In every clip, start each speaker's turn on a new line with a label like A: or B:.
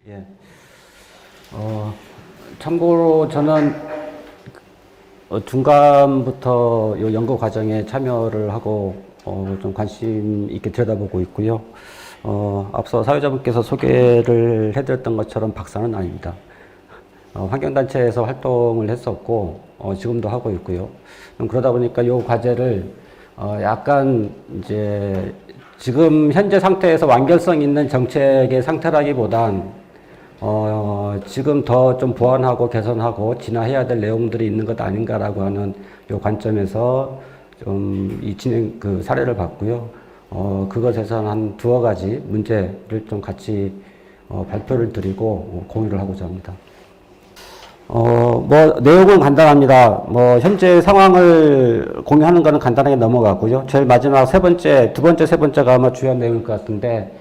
A: 예. 참고로 저는 중간부터 이 연구 과정에 참여를 하고 좀 관심 있게 들여다보고 있고요. 앞서 사회자분께서 소개를 해드렸던 것처럼 박사는 아닙니다. 환경단체에서 활동을 했었고 지금도 하고 있고요. 그러다 보니까 이 과제를 약간 이제 지금 현재 상태에서 완결성 있는 정책의 상태라기보단 지금 더 좀 보완하고 개선하고 진화해야 될 내용들이 있는 것 아닌가라고 하는 요 관점에서 좀 이 진행 그 사례를 봤고요. 그것에서 한 두어 가지 문제를 좀 같이 발표를 드리고 공유를 하고자 합니다. 내용은 간단합니다. 현재 상황을 공유하는 거는 간단하게 넘어가고요. 제일 마지막 두 번째, 세 번째가 아마 주요한 내용일 것 같은데,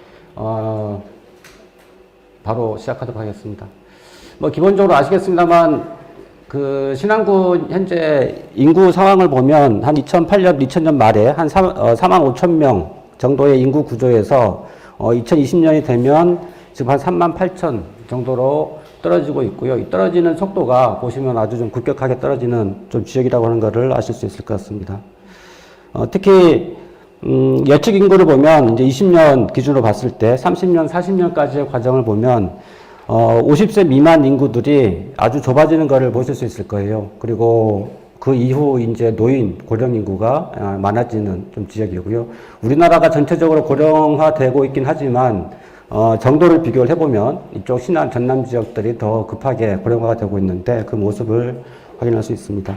A: 바로 시작하도록 하겠습니다. 기본적으로 아시겠습니다만, 신안군 현재 인구 상황을 보면 한 2008년, 2000년 말에 한 4만 5천 명 정도의 인구 구조에서 2020년이 되면 지금 한 3만 8천 정도로 떨어지고 있고요. 이 떨어지는 속도가 보시면 아주 좀 급격하게 떨어지는 좀 지역이라고 하는 것을 아실 수 있을 것 같습니다. 특히 예측 인구를 보면 이제 20년 기준으로 봤을 때 30년, 40년까지의 과정을 보면 50세 미만 인구들이 아주 좁아지는 것을 보실 수 있을 거예요. 그리고 그 이후 이제 노인, 고령 인구가 많아지는 좀 지역이고요. 우리나라가 전체적으로 고령화되고 있긴 하지만 정도를 비교를 해보면 이쪽 신안, 전남 지역들이 더 급하게 고령화가 되고 있는데 그 모습을 확인할 수 있습니다.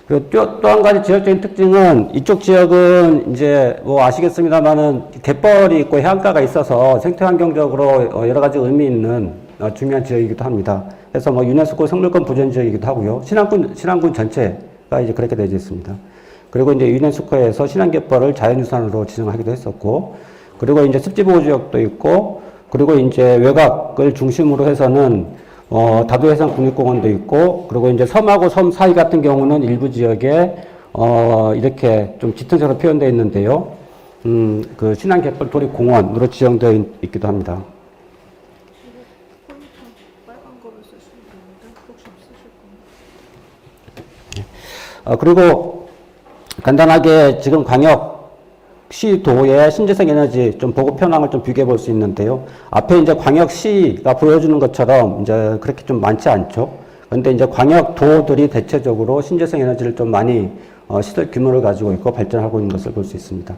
A: 그리고 또 한 가지 지역적인 특징은 이쪽 지역은 이제 아시겠습니다만은 갯벌이 있고 해안가가 있어서 생태환경적으로 여러 가지 의미 있는 중요한 지역이기도 합니다. 그래서 유네스코 생물권 보전 지역이기도 하고요. 신안군 전체가 이제 그렇게 되어 있습니다. 그리고 이제 유네스코에서 신안갯벌을 자연유산으로 지정하기도 했었고, 그리고 이제 습지보호지역도 있고, 그리고 이제 외곽을 중심으로 해서는 다도해상 국립공원도 있고, 그리고 이제 섬하고 섬 사이 같은 경우는 일부 지역에 이렇게 좀 짙은색으로 표현되어 있는데요. 신안갯벌 도립공원으로 지정되어 있기도 합니다. 그리고 간단하게 지금 광역시도의 신재생 에너지 좀 보급 현황을 좀 비교해 볼 수 있는데요. 앞에 이제 광역시가 보여주는 것처럼 이제 그렇게 좀 많지 않죠. 그런데 이제 광역도들이 대체적으로 신재생 에너지를 좀 많이 시설 규모를 가지고 있고 발전하고 있는 것을 볼 수 있습니다.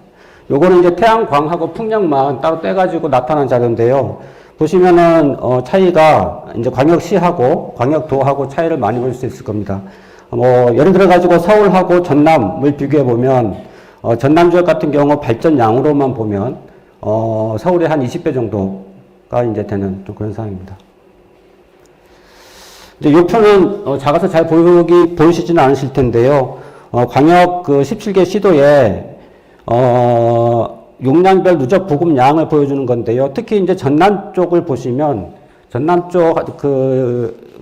A: 요거는 이제 태양광하고 풍력만 따로 떼가지고 나타난 자료인데요. 보시면은 차이가 이제 광역시하고 광역도하고 차이를 많이 볼 수 있을 겁니다. 예를 들어가지고 서울하고 전남을 비교해보면, 전남 지역 같은 경우 발전량으로만 보면, 서울의 한 20배 정도가 이제 되는 좀 그런 상황입니다. 이제 이 표는, 작아서 잘 보이시지는 않으실 텐데요. 광역 17개 시도에, 용량별 누적 보급량을 보여주는 건데요. 특히 이제 전남 쪽을 보시면, 전남 쪽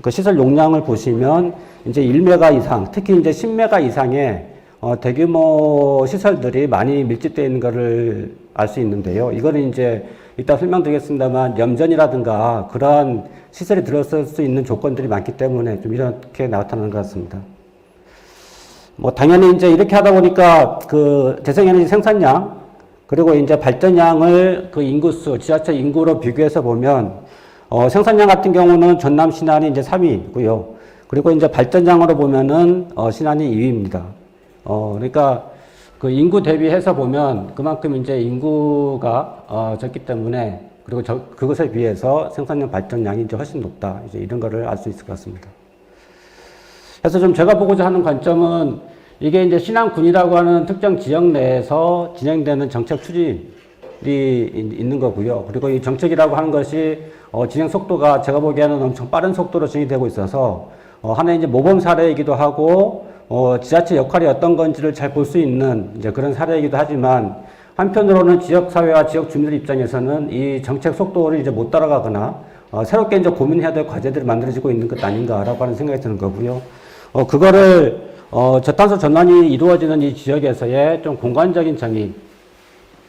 A: 그 시설 용량을 보시면, 이제 1메가 이상, 특히 이제 10메가 이상의 대규모 시설들이 많이 밀집되어 있는 것을 알 수 있는데요. 이거는 이제 이따 설명드리겠습니다만 염전이라든가 그러한 시설이 들어설 수 있는 조건들이 많기 때문에 좀 이렇게 나타나는 것 같습니다. 당연히 이제 이렇게 하다 보니까 재생에너지 생산량 그리고 이제 발전량을 인구수, 지하철 인구로 비교해서 보면 생산량 같은 경우는 전남 신안이 이제 3위고요. 그리고 이제 발전량으로 보면은, 신안이 2위입니다. 그러니까 인구 대비해서 보면 그만큼 이제 인구가 적기 때문에, 그리고 그것에 비해서 생산량 발전량이 이제 훨씬 높다. 이제 이런 거를 알 수 있을 것 같습니다. 그래서 좀 제가 보고자 하는 관점은 이게 이제 신안군이라고 하는 특정 지역 내에서 진행되는 정책 추진이 있는 거고요. 그리고 이 정책이라고 하는 것이, 진행 속도가 제가 보기에는 엄청 빠른 속도로 진행되고 있어서, 하나의 이제 모범 사례이기도 하고, 지자체 역할이 어떤 건지를 잘 볼 수 있는 이제 그런 사례이기도 하지만, 한편으로는 지역사회와 지역 주민들 입장에서는 이 정책 속도를 이제 못 따라가거나, 새롭게 이제 고민해야 될 과제들이 만들어지고 있는 것 아닌가라고 하는 생각이 드는 거고요. 그거를, 저탄소 전환이 이루어지는 이 지역에서의 좀 공간적인 정의,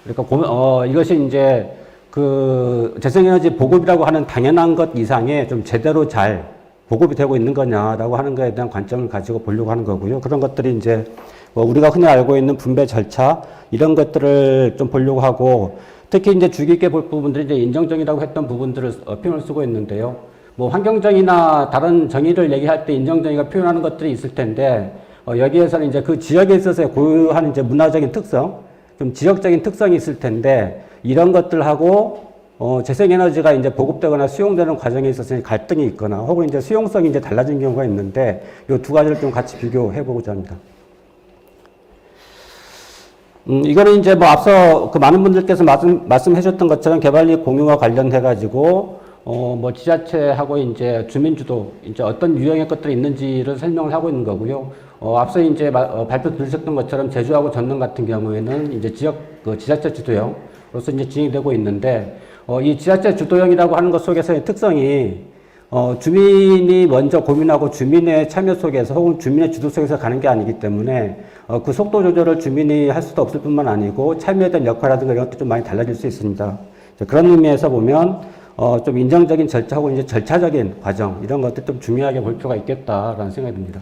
A: 그러니까, 이것이 이제 그 재생에너지 보급이라고 하는 당연한 것 이상에 좀 제대로 잘 보급이 되고 있는 거냐라고 하는 것에 대한 관점을 가지고 보려고 하는 거고요. 그런 것들이 이제 뭐 우리가 흔히 알고 있는 분배 절차 이런 것들을 좀 보려고 하고 특히 이제 주의 깊게 볼 부분들이 이제 인정정의라고 했던 부분들을 표현을 쓰고 있는데요. 뭐 환경정의나 다른 정의를 얘기할 때 인정정의가 표현하는 것들이 있을 텐데 여기에서는 이제 그 지역에 있어서 고유한 이제 문화적인 특성, 좀 지역적인 특성이 있을 텐데 이런 것들하고 재생에너지가 이제 보급되거나 수용되는 과정에 있어서 갈등이 있거나 혹은 이제 수용성이 이제 달라진 경우가 있는데 이 두 가지를 좀 같이 비교해 보고자 합니다. 이거는 이제 뭐 앞서 그 많은 분들께서 말씀해 주셨던 것처럼 개발이익 공유와 관련해 가지고 뭐 지자체하고 이제 주민주도 이제 어떤 유형의 것들이 있는지를 설명을 하고 있는 거고요. 앞서 이제 발표 들으셨던 것처럼 제주하고 전남 같은 경우에는 이제 지자체 주도형으로서 이제 진행이 되고 있는데 이 지자체 주도형이라고 하는 것 속에서의 특성이 주민이 먼저 고민하고 주민의 참여 속에서 혹은 주민의 주도 속에서 가는 게 아니기 때문에 그 속도 조절을 주민이 할 수도 없을 뿐만 아니고 참여에 대한 역할이라든가 이런 것도 좀 많이 달라질 수 있습니다. 그런 의미에서 보면 좀 인정적인 절차 혹은 이제 절차적인 과정 이런 것들 좀 중요하게 볼 필요가 있겠다라는 생각이 듭니다.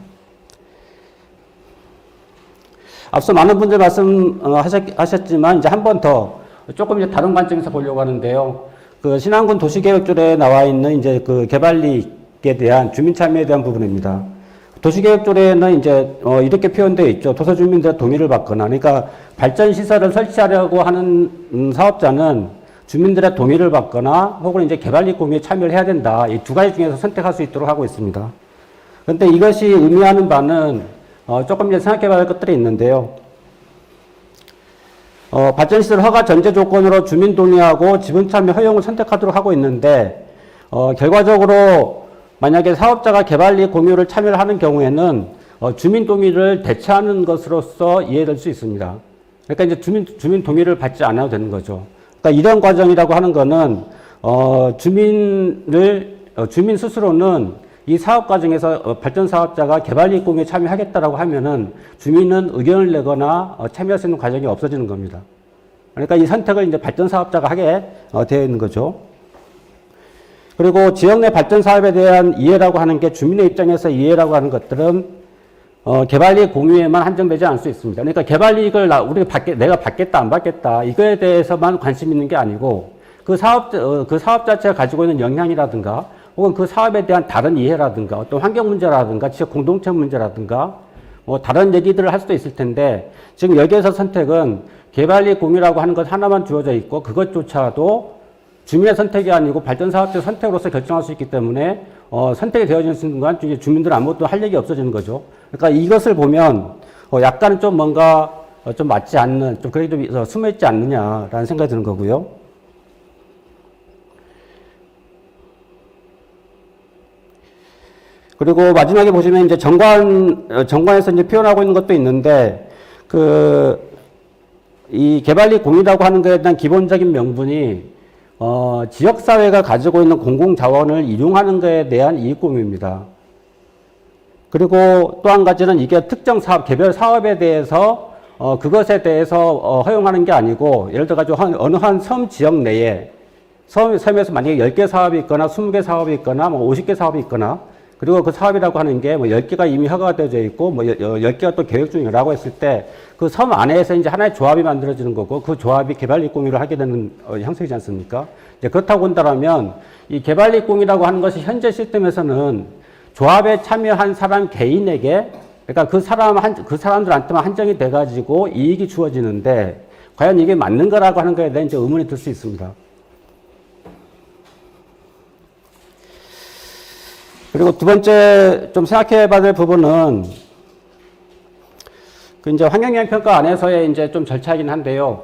A: 앞서 많은 분들 말씀하셨지만 이제 한 번 더 조금 이제 다른 관점에서 보려고 하는데요. 그 신안군 도시계획조례에 나와 있는 이제 그 개발이익에 대한 주민 참여에 대한 부분입니다. 도시계획조례에는 이제 이렇게 표현되어 있죠. 도서 주민들의 동의를 받거나, 그러니까 발전 시설을 설치하려고 하는 사업자는 주민들의 동의를 받거나 혹은 이제 개발이익 공유에 참여를 해야 된다. 이 두 가지 중에서 선택할 수 있도록 하고 있습니다. 그런데 이것이 의미하는 바는 조금 이제 생각해 봐야 할 것들이 있는데요. 발전시설 허가 전제 조건으로 주민 동의하고 지분 참여 허용을 선택하도록 하고 있는데, 결과적으로 만약에 사업자가 개발이익 공유를 참여를 하는 경우에는 주민 동의를 대체하는 것으로서 이해될 수 있습니다. 그러니까 이제 주민 동의를 받지 않아도 되는 거죠. 그러니까 이런 과정이라고 하는 거는 주민 스스로는 이 사업 과정에서 발전 사업자가 개발이익 공유에 참여하겠다라고 하면은 주민은 의견을 내거나 참여할 수 있는 과정이 없어지는 겁니다. 그러니까 이 선택을 이제 발전 사업자가 하게 되어 있는 거죠. 그리고 지역 내 발전 사업에 대한 이해라고 하는 게 주민의 입장에서 이해라고 하는 것들은 개발이익 공유에만 한정되지 않을 수 있습니다. 그러니까 개발이익을 내가 받겠다 안 받겠다 이거에 대해서만 관심 있는 게 아니고 그 사업 자체가 가지고 있는 영향이라든가 혹은 그 사업에 대한 다른 이해라든가 어떤 환경 문제라든가 지역 공동체 문제라든가 뭐 다른 얘기들을 할 수도 있을 텐데 지금 여기에서 선택은 개발이익 공유라고 하는 것 하나만 주어져 있고 그것조차도 주민의 선택이 아니고 발전 사업자 선택으로서 결정할 수 있기 때문에 선택이 되어지는 순간 주민들은 아무것도 할 얘기 없어지는 거죠. 그러니까 이것을 보면 약간은 좀 뭔가 좀 맞지 않는 좀 그래도 숨어 있지 않느냐라는 생각이 드는 거고요. 그리고 마지막에 보시면 이제 정관에서 이제 표현하고 있는 것도 있는데, 이 개발이익 공유라고 하는 것에 대한 기본적인 명분이, 지역사회가 가지고 있는 공공자원을 이용하는 것에 대한 이익 공유입니다. 그리고 또 한 가지는 이게 특정 사업, 개별 사업에 대해서, 그것에 대해서 허용하는 게 아니고, 예를 들어가지고 어느 한 섬 지역 내에, 섬에서 만약에 10개 사업이 있거나 20개 사업이 있거나 뭐 50개 사업이 있거나 그리고 그 사업이라고 하는 게 뭐 10개가 이미 허가가 되어져 있고 뭐 10개가 또 계획 중이라고 했을 때 그 섬 안에서 이제 하나의 조합이 만들어지는 거고 그 조합이 개발이익 공유를 하게 되는 형식이지 않습니까? 이제 그렇다고 본다면 이 개발이익 공유라고 하는 것이 현재 시스템에서는 조합에 참여한 사람 개인에게 그러니까 그 사람들한테만 한정이 돼 가지고 이익이 주어지는데 과연 이게 맞는 거라고 하는 거에 대한 이제 의문이 들 수 있습니다. 그리고 두 번째 좀 생각해 봐야 될 부분은 그 이제 환경영향 평가 안에서의 이제 좀 절차이긴 한데요.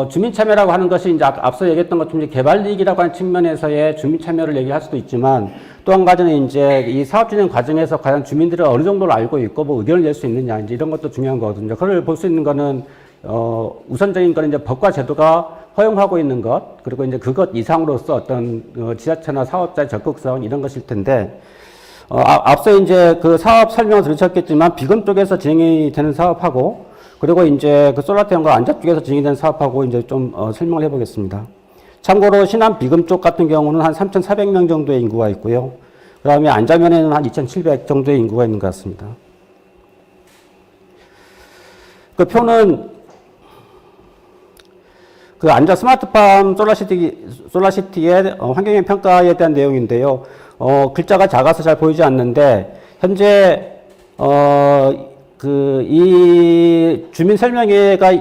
A: 주민 참여라고 하는 것이 이제 앞서 얘기했던 것처럼 이제 개발이익이라고 하는 측면에서의 주민 참여를 얘기할 수도 있지만 또 한 가지는 이제 이 사업 진행 과정에서 과연 주민들이 어느 정도를 알고 있고 뭐 의견을 낼 수 있느냐 이제 이런 것도 중요한 거거든요. 그걸 볼 수 있는 거는 우선적인 거는 이제 법과 제도가 허용하고 있는 것 그리고 이제 그것 이상으로서 어떤 지자체나 사업자의 적극성 이런 것일 텐데 앞서 이제 그 사업 설명을 들으셨겠지만 비건 쪽에서 진행이 되는 사업하고 그리고 이제 그 솔라테온과 안잡 쪽에서 진행이 되는 사업하고 이제 좀 설명을 해보겠습니다. 참고로 신안 비금 쪽 같은 경우는 한 3,400명 정도의 인구가 있고요. 그 다음에 안자면에는 한 2,700 정도의 인구가 있는 것 같습니다. 그 표는 그 안자 스마트팜 솔라시티의 환경영 평가에 대한 내용인데요. 글자가 작아서 잘 보이지 않는데, 현재, 이 주민 설명회가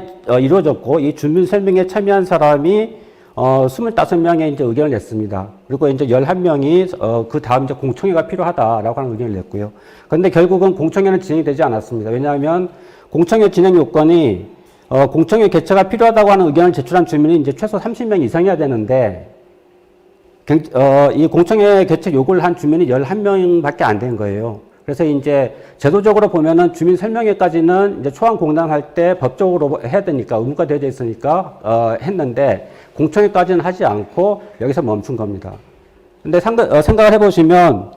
A: 이루어졌고, 이 주민 설명회에 참여한 사람이 25명의 이제 의견을 냈습니다. 그리고 이제 11명이 그 다음 이제 공청회가 필요하다라고 하는 의견을 냈고요. 그런데 결국은 공청회는 진행이 되지 않았습니다. 왜냐하면 공청회 진행 요건이 공청회 개최가 필요하다고 하는 의견을 제출한 주민이 이제 최소 30명 이상이어야 되는데, 이 공청회 개최 요구를 한 주민이 11명밖에 안 된 거예요. 그래서 이제 제도적으로 보면은 주민 설명회까지는 이제 초안 공단할 때 법적으로 해야 되니까 의무가 되어 있으니까 했는데, 공청회까지는 하지 않고 여기서 멈춘 겁니다. 근데 생각을 해보시면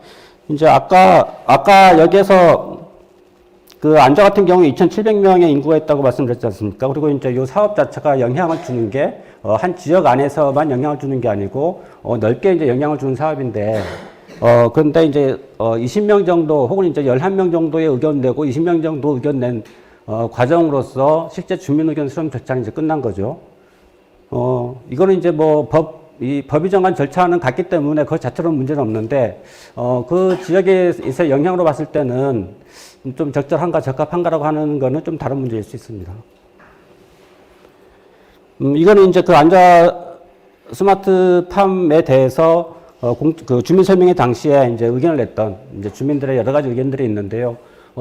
A: 이제 아까 여기에서 그 안자 같은 경우에 2,700명의 인구가 있다고 말씀드렸지 않습니까? 그리고 이제 이 사업 자체가 영향을 주는 게 한 지역 안에서만 영향을 주는 게 아니고 넓게 이제 영향을 주는 사업인데, 그런데 이제 20명 정도 혹은 이제 11명 정도의 의견 내고 20명 정도 의견 낸 과정으로서 실제 주민 의견 수렴 절차는 이제 끝난 거죠. 이거는 이제 뭐 법이 정한 절차는 같기 때문에 그 자체로는 문제는 없는데, 그 지역에 있어 영향으로 봤을 때는 좀 적절한가 적합한가라고 하는 거는 좀 다른 문제일 수 있습니다. 이거는 이제 그 안자 스마트팜에 대해서 그 주민 설명회 당시에 이제 의견을 냈던 이제 주민들의 여러 가지 의견들이 있는데요.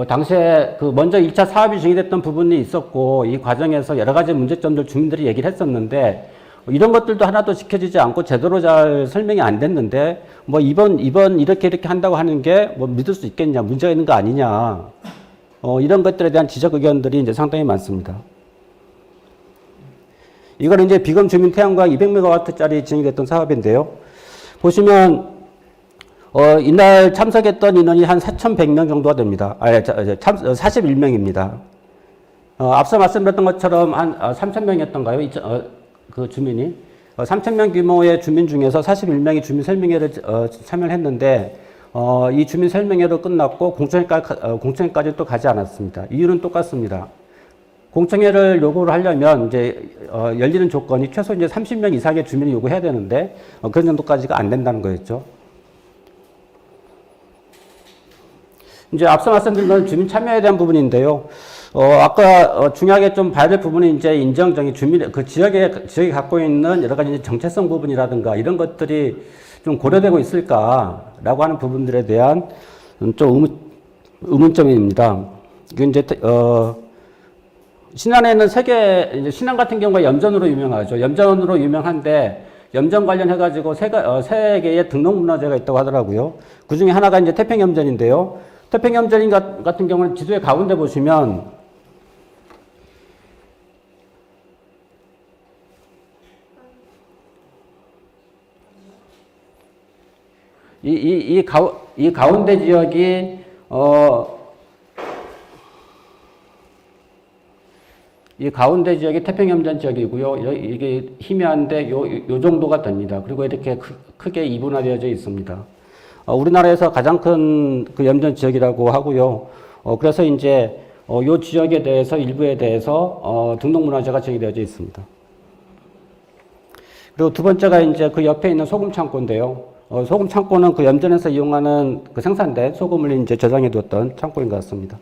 A: 당시에 그 먼저 1차 사업이 진행됐던 부분이 있었고, 이 과정에서 여러 가지 문제점들 주민들이 얘기를 했었는데, 이런 것들도 하나도 지켜지지 않고 제대로 잘 설명이 안 됐는데, 뭐 이번 이렇게 한다고 하는 게 뭐 믿을 수 있겠냐, 문제가 있는 거 아니냐, 이런 것들에 대한 지적 의견들이 이제 상당히 많습니다. 이거는 이제 비금 주민 태양광 200메가와트짜리 진행됐던 사업인데요. 보시면 이날 참석했던 인원이 한 4,100명 정도가 됩니다. 41명입니다. 앞서 말씀드렸던 것처럼 한 3,000명이었던가요? 그 주민이. 3,000명 규모의 주민 중에서 41명이 주민 설명회를 참여를 했는데, 이 주민 설명회도 끝났고 공청회까지 또 가지 않았습니다. 이유는 똑같습니다. 공청회를 요구를 하려면 이제 열리는 조건이 최소 이제 30명 이상의 주민이 요구해야 되는데, 그런 정도까지가 안 된다는 거였죠. 이제 앞서 말씀드린 건 주민 참여에 대한 부분인데요. 아까 중요하게 좀 봐야 될 부분이 이제 인정적인 주민, 그 지역이 갖고 있는 여러 가지 정체성 부분이라든가 이런 것들이 좀 고려되고 있을까라고 하는 부분들에 대한 좀 의문점입니다. 이게 이제, 신안에는 이제 신안 같은 경우가 염전으로 유명하죠. 염전으로 유명한데, 염전 관련해가지고 세 개의 등록문화재가 있다고 하더라고요. 그 중에 하나가 이제 태평염전인데요. 태평염전 같은 경우는 지도의 가운데 보시면, 이 가운데 지역이, 이 가운데 지역이 태평염전 지역이고요. 이게 희미한데 요 정도가 됩니다. 그리고 이렇게 크게 이분화되어져 있습니다. 우리나라에서 가장 큰 그 염전 지역이라고 하고요. 그래서 이제 요 지역에 대해서 일부에 대해서 등록문화재가 제기되어져 있습니다. 그리고 두 번째가 이제 그 옆에 있는 소금 창고인데요. 소금 창고는 그 염전에서 이용하는 그 생산된 소금을 이제 저장해 두었던 창고인 것 같습니다.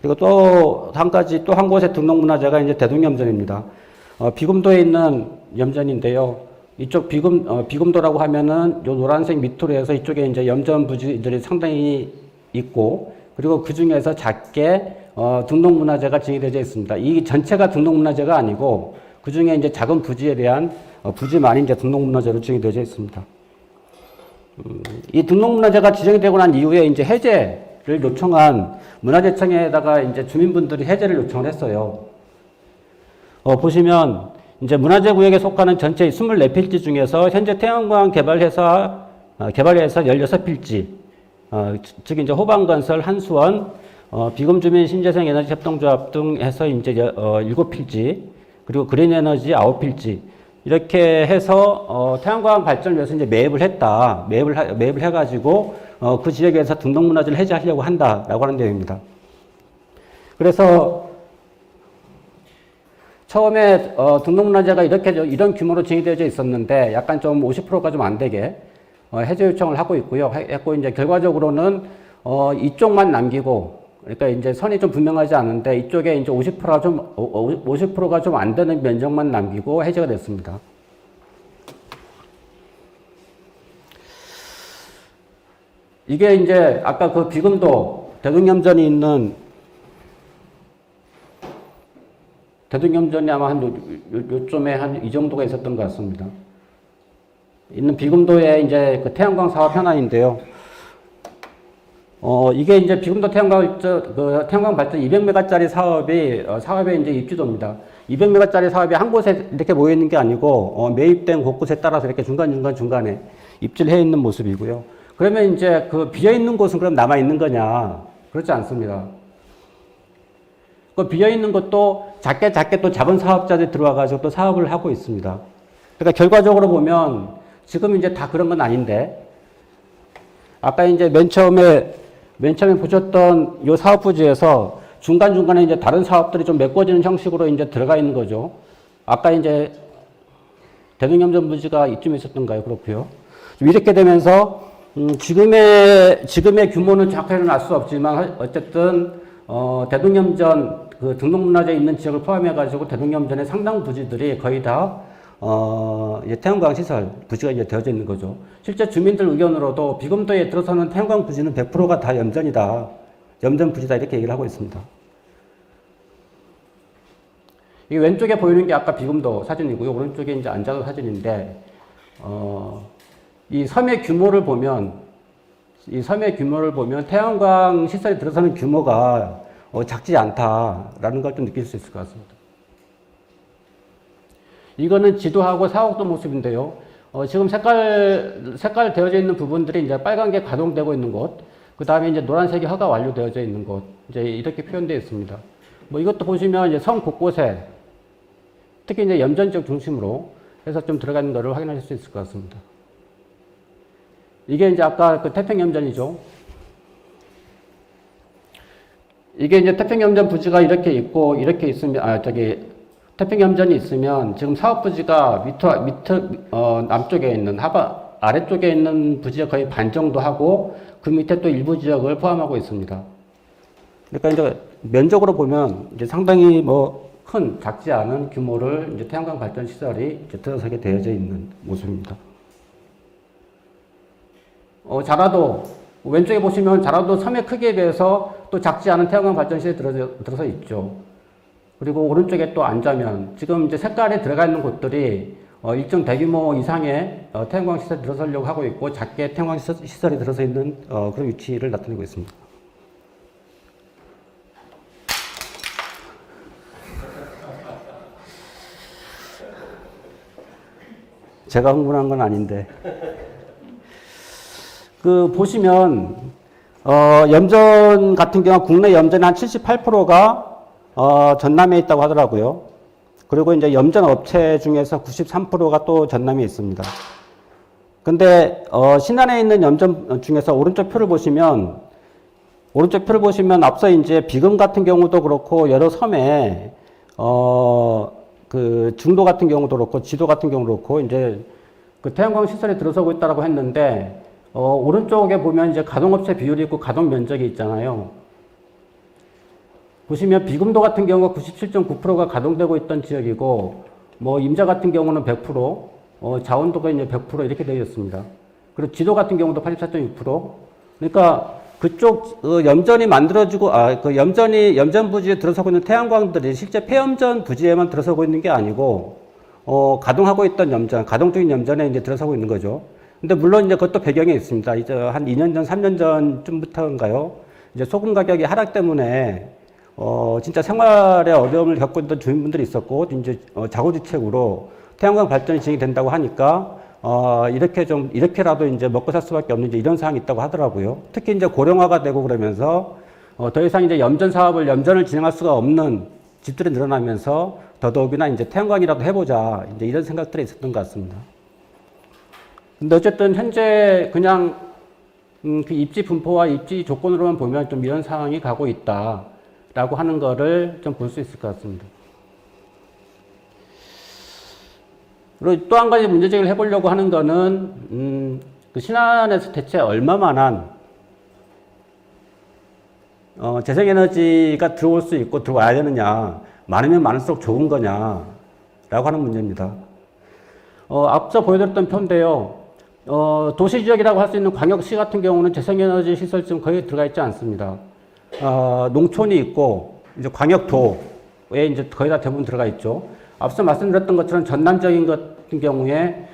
A: 그리고 또 한 곳의 등록문화재가 이제 대동염전입니다. 비금도에 있는 염전인데요. 이쪽 비금도라고 하면은 요 노란색 밑으로 해서 이쪽에 이제 염전 부지들이 상당히 있고, 그리고 그 중에서 작게 등록문화재가 진행되어 있습니다. 이 전체가 등록문화재가 아니고 그 중에 이제 작은 부지에 대한 부지만이 이제 등록문화재로 진행되어 있습니다. 이 등록문화재가 지정이 되고 난 이후에 이제 해제를 요청한 문화재청에다가 이제 주민분들이 해제를 요청을 했어요. 보시면 이제 문화재 구역에 속하는 전체 24필지 중에서 현재 태양광 개발회사 16필지, 즉 이제 호방건설, 한수원, 비금주민 신재생 에너지 협동조합 등 해서 이제 7필지, 그리고 그린에너지 9필지, 이렇게 해서 태양광 발전을 위해서 이제 매입을 했다. 매입을 해가지고 그 지역에서 등록문화재를 해제하려고 한다라고 하는 내용입니다. 그래서 처음에 등록문화재가 이런 규모로 증여되어져 있었는데 약간 좀 50%가 좀 안 되게 해제 요청을 하고 있고요. 했고 이제 결과적으로는 이쪽만 남기고, 그러니까 이제 선이 좀 분명하지 않은데 이쪽에 이제 50%가 좀 안 되는 면적만 남기고 해제가 됐습니다. 이게 이제 아까 그 비금도 대동염전이 있는, 대동염전이 아마 요쯤에 한 이 정도가 있었던 것 같습니다. 있는 비금도의 이제 그 태양광 사업 현안인데요. 이게 이제 비금도 태양광 발전 200메가짜리 사업의 이제 입지도입니다. 200메가짜리 사업이 한 곳에 이렇게 모여 있는 게 아니고, 매입된 곳곳에 따라서 이렇게 중간에 입지를 해 있는 모습이고요. 그러면 이제 그 비어 있는 곳은 그럼 남아 있는 거냐? 그렇지 않습니다. 그 비어 있는 것도 작게 또 작은 사업자들이 들어와가지고 또 사업을 하고 있습니다. 그러니까 결과적으로 보면 지금 이제 다 그런 건 아닌데, 아까 이제 맨 처음에 보셨던 요 사업 부지에서 중간중간에 이제 다른 사업들이 좀 메꿔지는 형식으로 이제 들어가 있는 거죠. 아까 이제 대동염전 부지가 이쯤에 있었던가요? 그렇고요. 이렇게 되면서 지금의 규모는 정확하게는 알 수 없지만 어쨌든 대동염전 그 등록문화재에 있는 지역을 포함해가지고 대동염전의 상당 부지들이 거의 다 이제 태양광 시설 부지가 이제 되어져 있는 거죠. 실제 주민들 의견으로도 비금도에 들어서는 태양광 부지는 100%가 다 염전이다. 염전 부지다 이렇게 얘기를 하고 있습니다. 이 왼쪽에 보이는 게 아까 비금도 사진이고요. 오른쪽에 이제 안자도 사진인데 이 섬의 규모를 보면 태양광 시설이 들어서는 규모가 작지 않다라는 걸 좀 느낄 수 있을 것 같습니다. 이거는 지도하고 사옥도 모습인데요. 지금 색깔 되어져 있는 부분들이 이제 빨간 게 가동되고 있는 곳, 그 다음에 이제 노란색이 허가 완료되어져 있는 곳, 이제 이렇게 표현되어 있습니다. 뭐 이것도 보시면 이제 섬 곳곳에 특히 이제 염전 지역 중심으로 해서 좀 들어가 있는 것을 확인하실 수 있을 것 같습니다. 이게 이제 아까 그 태평염전이죠. 이게 이제 태평염전 부지가 이렇게 있고, 이렇게 있으면, 태평염전이 있으면 지금 사업 부지가 남쪽에 있는, 아래쪽에 있는 부지가 거의 반 정도 하고, 그 밑에 또 일부 지역을 포함하고 있습니다. 그러니까 이제 면적으로 보면 이제 상당히 작지 않은 규모를 이제 태양광 발전 시설이 이제 들어서게 되어져 있는 모습입니다. 자라도, 왼쪽에 보시면 자라도 섬의 크기에 비해서 또 작지 않은 태양광 발전시설이 들어서 있죠. 그리고 오른쪽에 또 안자면, 지금 이제 색깔에 들어가 있는 곳들이 일정 대규모 이상의 태양광 시설이 들어서려고 하고 있고, 작게 태양광 시설이 들어서 있는 그런 위치를 나타내고 있습니다. 제가 흥분한 건 아닌데. 보시면, 염전 같은 경우 국내 염전의 한 78%가, 전남에 있다고 하더라고요. 그리고 이제 염전 업체 중에서 93%가 또 전남에 있습니다. 근데, 신안에 있는 염전 중에서 오른쪽 표를 보시면 앞서 이제 비금 같은 경우도 그렇고, 여러 섬에, 중도 같은 경우도 그렇고, 지도 같은 경우도 그렇고, 이제 그 태양광 시설이 들어서고 있다고 했는데, 오른쪽에 보면 이제 가동업체 비율이 있고 가동 면적이 있잖아요. 보시면 비금도 같은 경우가 97.9%가 가동되고 있던 지역이고, 임자 같은 경우는 100%, 자원도가 이제 100% 이렇게 되어 있습니다. 그리고 지도 같은 경우도 84.6%. 그러니까 그쪽 염전이 만들어지고, 염전 부지에 들어서고 있는 태양광들이 실제 폐염전 부지에만 들어서고 있는 게 아니고, 가동하고 있던 염전, 가동 중인 염전에 이제 들어서고 있는 거죠. 근데 물론 이제 그것도 배경이 있습니다. 이제 한 2년 전, 3년 전쯤부터인가요? 이제 소금 가격이 하락 때문에, 진짜 생활에 어려움을 겪고 있던 주민분들이 있었고, 이제 자구지책으로 태양광 발전이 진행이 된다고 하니까, 이렇게라도 이제 먹고 살 수밖에 없는 이제 이런 상황이 있다고 하더라고요. 특히 이제 고령화가 되고 그러면서, 더 이상 이제 염전을 진행할 수가 없는 집들이 늘어나면서 더더욱이나 이제 태양광이라도 해보자. 이제 이런 생각들이 있었던 것 같습니다. 근데 어쨌든 현재 그냥 그 입지 분포와 입지 조건으로만 보면 좀 이런 상황이 가고 있다라고 하는 거를 좀 볼 수 있을 것 같습니다. 그리고 또 한 가지 문제 제기를 해보려고 하는 거는 그 신안에서 대체 얼마만한 재생에너지가 들어올 수 있고 들어와야 되느냐, 많으면 많을수록 좋은 거냐라고 하는 문제입니다. 앞서 보여드렸던 표인데요. 도시지역이라고 할 수 있는 광역시 같은 경우는 재생에너지 시설 지금 거의 들어가 있지 않습니다. 농촌이 있고, 이제 광역도에 이제 거의 다 대부분 들어가 있죠. 앞서 말씀드렸던 것처럼 전남적인 것 같은 경우에,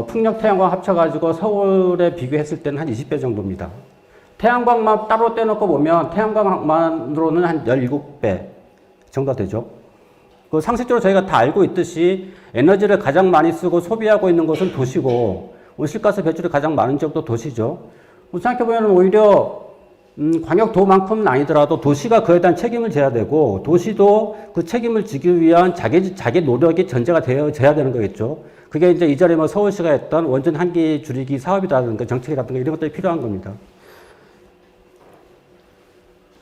A: 풍력, 태양광 합쳐가지고 서울에 비교했을 때는 한 20배 정도입니다. 태양광만 따로 떼놓고 보면 태양광만으로는 한 17배 정도 되죠. 그 상식적으로 저희가 다 알고 있듯이 에너지를 가장 많이 쓰고 소비하고 있는 곳은 도시고, 온실가스 배출이 가장 많은 지역도 도시죠. 생각해보면 오히려 광역도만큼은 아니더라도 도시가 그에 대한 책임을 져야 되고, 도시도 그 책임을 지기 위한 자기 노력이 전제가 되어져야 되는 거겠죠. 그게 이제 이전에 뭐 서울시가 했던 원전 한기 줄이기 사업이라든가 정책이라든가 이런 것들이 필요한 겁니다.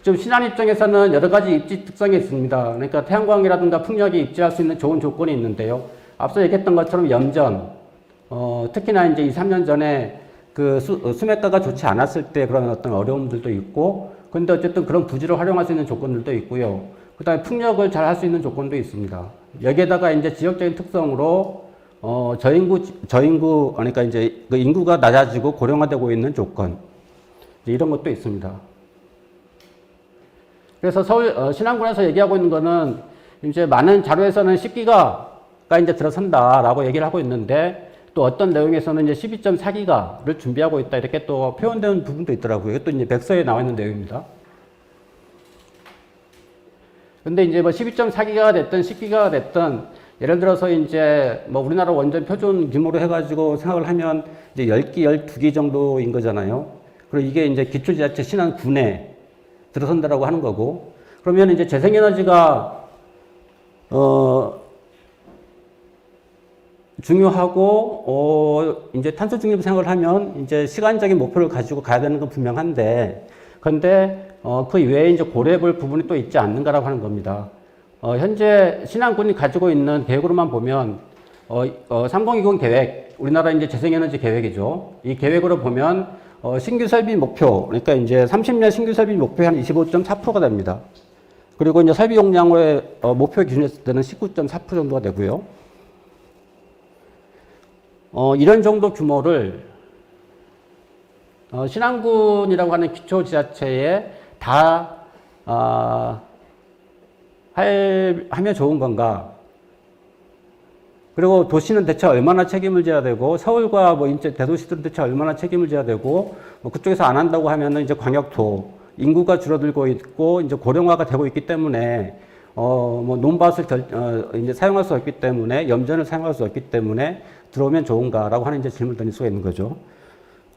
A: 지금 신안 입장에서는 여러 가지 입지 특성이 있습니다. 그러니까 태양광이라든가 풍력이 입지할 수 있는 좋은 조건이 있는데요. 앞서 얘기했던 것처럼 염전, 특히나 이제 2, 3년 전에 그 수매가가 좋지 않았을 때 그런 어떤 어려움들도 있고, 근데 어쨌든 그런 부지를 활용할 수 있는 조건들도 있고요. 그 다음에 풍력을 잘 할 수 있는 조건도 있습니다. 여기에다가 이제 지역적인 특성으로, 저인구, 그러니까 이제 그 인구가 낮아지고 고령화되고 있는 조건, 이런 것도 있습니다. 그래서 신안군에서 얘기하고 있는 거는 이제 많은 자료에서는 10기가가 이제 들어선다라고 얘기를 하고 있는데, 또 어떤 내용에서는 이제 12.4기가를 준비하고 있다, 이렇게 또 표현되는 부분도 있더라고요. 이것도 이제 백서에 나와 있는 내용입니다. 근데 이제 뭐 12.4기가가 됐든 10기가가 됐든, 예를 들어서 이제 뭐 우리나라 원전 표준 규모로 해가지고 생각을 하면 이제 10기, 12기 정도인 거잖아요. 그리고 이게 이제 기초지자체 신안군에 들어선다라고 하는 거고, 그러면 이제 재생에너지가, 중요하고, 이제 탄소 중립 생각을 하면 이제 시간적인 목표를 가지고 가야 되는 건 분명한데, 근데, 그 이외에 이제 고려해 볼 부분이 또 있지 않는가라고 하는 겁니다. 현재 신안군이 가지고 있는 계획으로만 보면, 3020 계획, 우리나라 이제 재생에너지 계획이죠. 이 계획으로 보면, 신규 설비 목표, 그러니까 이제 30년 신규 설비 목표의 한 25.4%가 됩니다. 그리고 이제 설비 용량의 목표 기준했을 때는 19.4% 정도가 되고요. 이런 정도 규모를 신안군이라고 하는 기초지자체에 다 하면 좋은 건가? 그리고 도시는 대체 얼마나 책임을 져야 되고, 서울과 뭐 이제 대도시들은 대체 얼마나 책임을 져야 되고, 뭐 그쪽에서 안 한다고 하면은 이제 광역도 인구가 줄어들고 있고 이제 고령화가 되고 있기 때문에 뭐 논밭을 이제 사용할 수 없기 때문에, 염전을 사용할 수 없기 때문에 들어오면 좋은가라고 하는 이제 질문을 던질 수가 있는 거죠.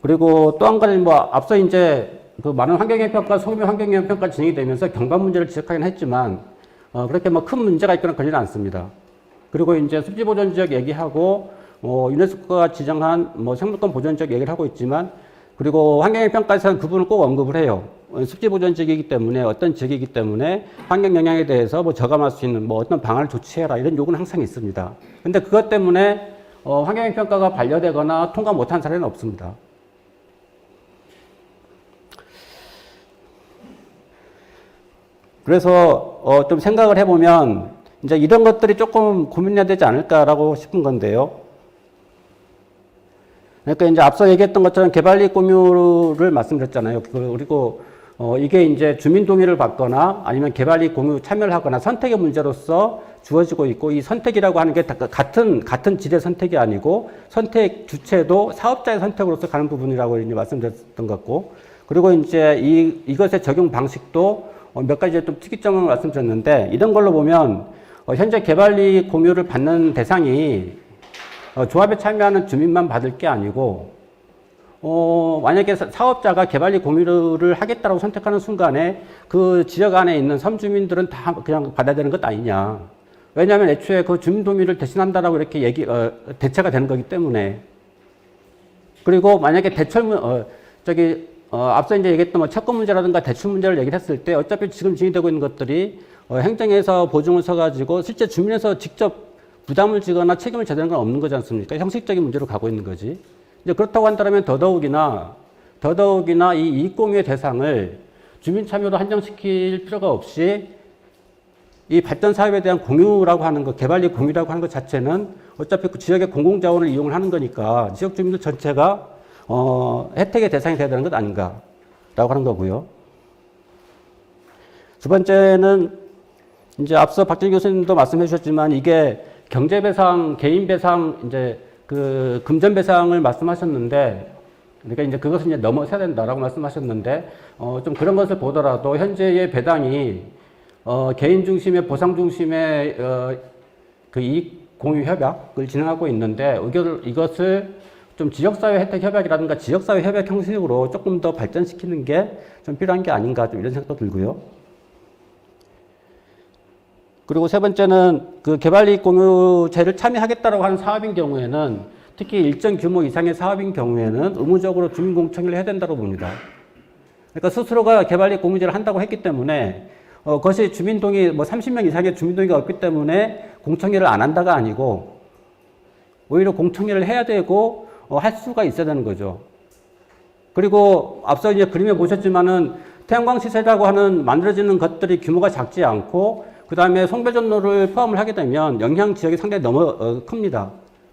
A: 그리고 또 한 가지 뭐 앞서 이제 그 많은 환경영향평가, 소규모 환경영향평가 진행이 되면서 경관 문제를 지적하긴 했지만 그렇게 뭐 큰 문제가 있거나 그러지는 않습니다. 그리고 이제 습지 보존 지역 얘기하고 유네스코가 지정한 뭐 생물권 보존 지역 얘기를 하고 있지만, 그리고 환경영향평가에서는 그 부분을 꼭 언급을 해요. 습지 보존 지역이기 때문에, 어떤 지역이기 때문에 환경 영향에 대해서 뭐 저감할 수 있는 뭐 어떤 방안을 조치해라, 이런 요구는 항상 있습니다. 근데 그것 때문에 환경영향평가가 반려되거나 통과 못한 사례는 없습니다. 그래서 좀 생각을 해보면 이제 이런 것들이 조금 고민해야 되지 않을까라고 싶은 건데요. 그러니까 이제 앞서 얘기했던 것처럼 개발이익 공유를 말씀드렸잖아요. 그리고 이게 이제 주민 동의를 받거나 아니면 개발이익 공유 참여를 하거나 선택의 문제로서 주어지고 있고, 이 선택이라고 하는 게 같은 질의 선택이 아니고 선택 주체도 사업자의 선택으로서 가는 부분이라고 이제 말씀드렸던 것 같고, 그리고 이제 이것의 적용 방식도 몇 가지 좀 특이점을 말씀드렸는데, 이런 걸로 보면 현재 개발이익 공유를 받는 대상이 조합에 참여하는 주민만 받을 게 아니고, 만약에 사업자가 개발이익 공유를 하겠다고 선택하는 순간에 그 지역 안에 있는 섬주민들은 다 그냥 받아야 되는 것 아니냐. 왜냐하면 애초에 그 주민동의를 대신한다라고 이렇게 대체가 되는 거기 때문에. 그리고 만약에 앞서 이제 얘기했던 뭐 채권 문제라든가 대출 문제를 얘기를 했을 때 어차피 지금 진행되고 있는 것들이 행정에서 보증을 서가지고 실제 주민에서 직접 부담을 지거나 책임을 져야 되는 건 없는 거지 않습니까? 형식적인 문제로 가고 있는 거지. 이제 그렇다고 한다면 더더욱이나 이 이익공유의 대상을 주민 참여로 한정시킬 필요가 없이 이 발전 사업에 대한 공유라고 하는 것, 개발이익 공유라고 하는 것 자체는 어차피 그 지역의 공공자원을 이용을 하는 거니까 지역 주민들 전체가 혜택의 대상이 돼야 되는 것 아닌가라고 하는 거고요. 두 번째는 이제 앞서 박진희 교수님도 말씀해 주셨지만 이게 경제배상, 개인배상, 이제 그 금전배상을 말씀하셨는데 그러니까 이제 그것은 이제 넘어서야 된다라고 말씀하셨는데 좀 그런 것을 보더라도 현재의 배당이 개인 중심의 보상 중심의 그 이익 공유 협약을 진행하고 있는데 이것을 좀 지역사회 혜택 협약이라든가 지역사회 협약 형식으로 조금 더 발전시키는 게 좀 필요한 게 아닌가 좀 이런 생각도 들고요. 그리고 세 번째는 그 개발이익 공유제를 참여하겠다라고 하는 사업인 경우에는 특히 일정 규모 이상의 사업인 경우에는 의무적으로 주민공청회를 해야 된다고 봅니다. 그러니까 스스로가 개발이익 공유제를 한다고 했기 때문에 그것이 주민동의 뭐 30명 이상의 주민동의가 없기 때문에 공청회를 안 한다가 아니고 오히려 공청회를 해야 되고 할 수가 있어야 되는 거죠. 그리고 앞서 이제 그림에 보셨지만은 태양광 시설이라고 하는 만들어지는 것들이 규모가 작지 않고 그 다음에 송배전로를 포함을 하게 되면 영향 지역이 상당히 큽니다.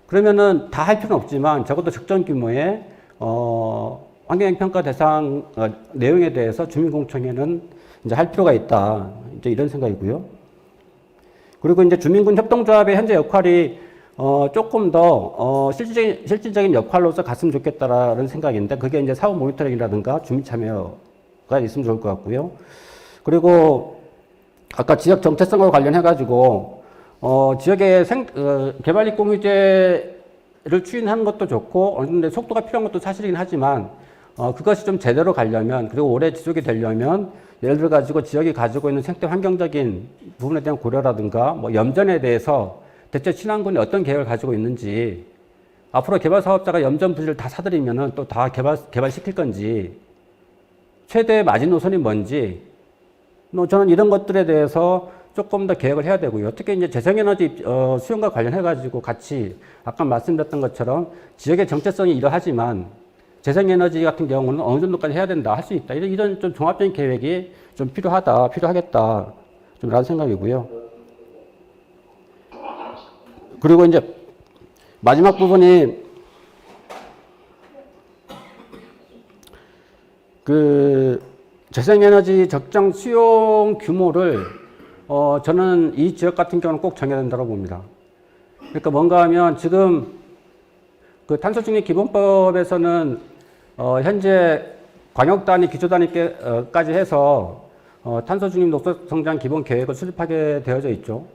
A: 그러면은 다 할 필요는 없지만 적어도 적정 규모의 환경영향평가 대상 내용에 대해서 주민공청회는 이제 할 필요가 있다. 이제 이런 생각이고요. 그리고 이제 주민군 협동조합의 현재 역할이 조금 더 실질적인 역할로서 갔으면 좋겠다라는 생각인데 그게 이제 사업 모니터링이라든가 주민 참여가 있으면 좋을 것 같고요. 그리고 아까 지역 정체성과 관련해 가지고 지역의 개발이익 공유제를 추진하는 것도 좋고 어느 정도 속도가 필요한 것도 사실이긴 하지만 그것이 좀 제대로 가려면 그리고 오래 지속이 되려면 예를 들어 가지고 지역이 가지고 있는 생태 환경적인 부분에 대한 고려라든가 뭐 염전에 대해서 대체 신안군이 어떤 계획을 가지고 있는지 앞으로 개발 사업자가 염전 부지를 다 사들이면은 또 다 개발시킬 건지 최대 마지노선이 뭔지 저는 이런 것들에 대해서 조금 더 계획을 해야 되고요. 특히 이제 재생에너지 수용과 관련해 가지고 같이 아까 말씀드렸던 것처럼 지역의 정체성이 이러하지만 재생에너지 같은 경우는 어느 정도까지 해야 된다, 할 수 있다. 이런 좀 종합적인 계획이 좀 필요하겠다. 좀 라는 생각이고요. 그리고 이제 마지막 부분이 그 재생에너지 적정 수용 규모를 저는 이 지역 같은 경우는 꼭 정해야 된다고 봅니다. 그러니까 뭔가 하면 지금 그 탄소중립 기본법에서는 현재 광역단위, 기초단위까지 해서 탄소중립 녹색성장 기본 계획을 수립하게 되어져 있죠.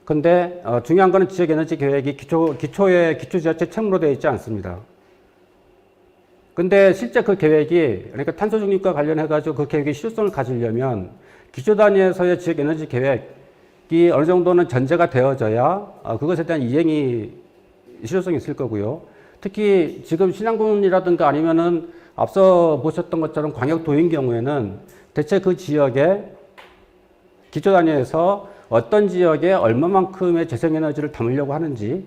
A: 근데 중요한 거는 지역에너지 계획이 기초지자체 책무로 되어 있지 않습니다. 근데 실제 그 계획이 그러니까 탄소중립과 관련해가지고 그 계획의 실효성을 가지려면 기초단위에서의 지역에너지 계획이 어느 정도는 전제가 되어져야 그것에 대한 이행이 실효성이 있을 거고요. 특히 지금 신안군이라든가 아니면은 앞서 보셨던 것처럼 광역도인 경우에는 대체 그 지역의 기초단위에서 어떤 지역에 얼마만큼의 재생에너지를 담으려고 하는지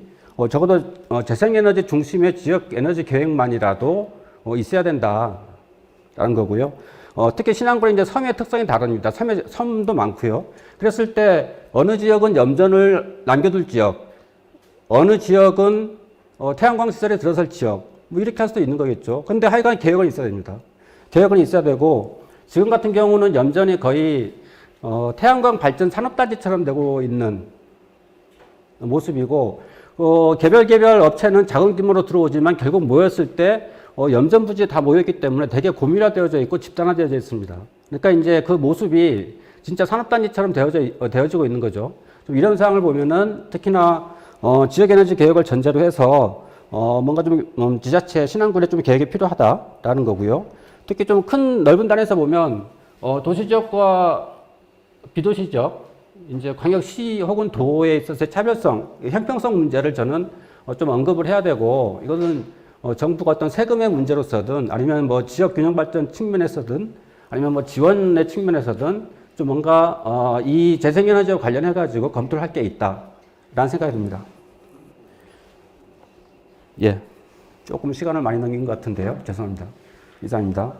A: 적어도 재생에너지 중심의 지역에너지 계획만이라도 있어야 된다라는 거고요. 특히 신안군은 이제 섬의 특성이 다릅니다. 섬도 많고요. 그랬을 때 어느 지역은 염전을 남겨둘 지역, 어느 지역은 태양광 시설에 들어설 지역, 뭐 이렇게 할 수도 있는 거겠죠. 근데 하여간 계획은 있어야 됩니다. 계획은 있어야 되고 지금 같은 경우는 염전이 거의 태양광 발전 산업단지처럼 되고 있는 모습이고 개별 업체는 작은 규모로 들어오지만 결국 모였을 때 염전 부지에 다 모였기 때문에 되게 고밀화되어져 있고 집단화되어져 있습니다. 그러니까 이제 그 모습이 진짜 산업단지처럼 되어지고 있는 거죠. 좀 이런 상황을 보면은 특히나 지역에너지 계획을 전제로 해서 뭔가 좀 지자체 신안군에 좀 계획이 필요하다라는 거고요. 특히 좀 큰 넓은 단에서 보면 도시 지역과 비도시 지역 이제 광역시 혹은 도에 있어서의 차별성, 형평성 문제를 저는 좀 언급을 해야 되고, 이거는 정부가 어떤 세금의 문제로서든 아니면 뭐 지역 균형 발전 측면에서든 아니면 뭐 지원의 측면에서든 좀 뭔가 이 재생에너지와 관련해 가지고 검토를 할 게 있다라는 생각이 듭니다. 예, 조금 시간을 많이 넘긴 것 같은데요. 죄송합니다. 이상입니다.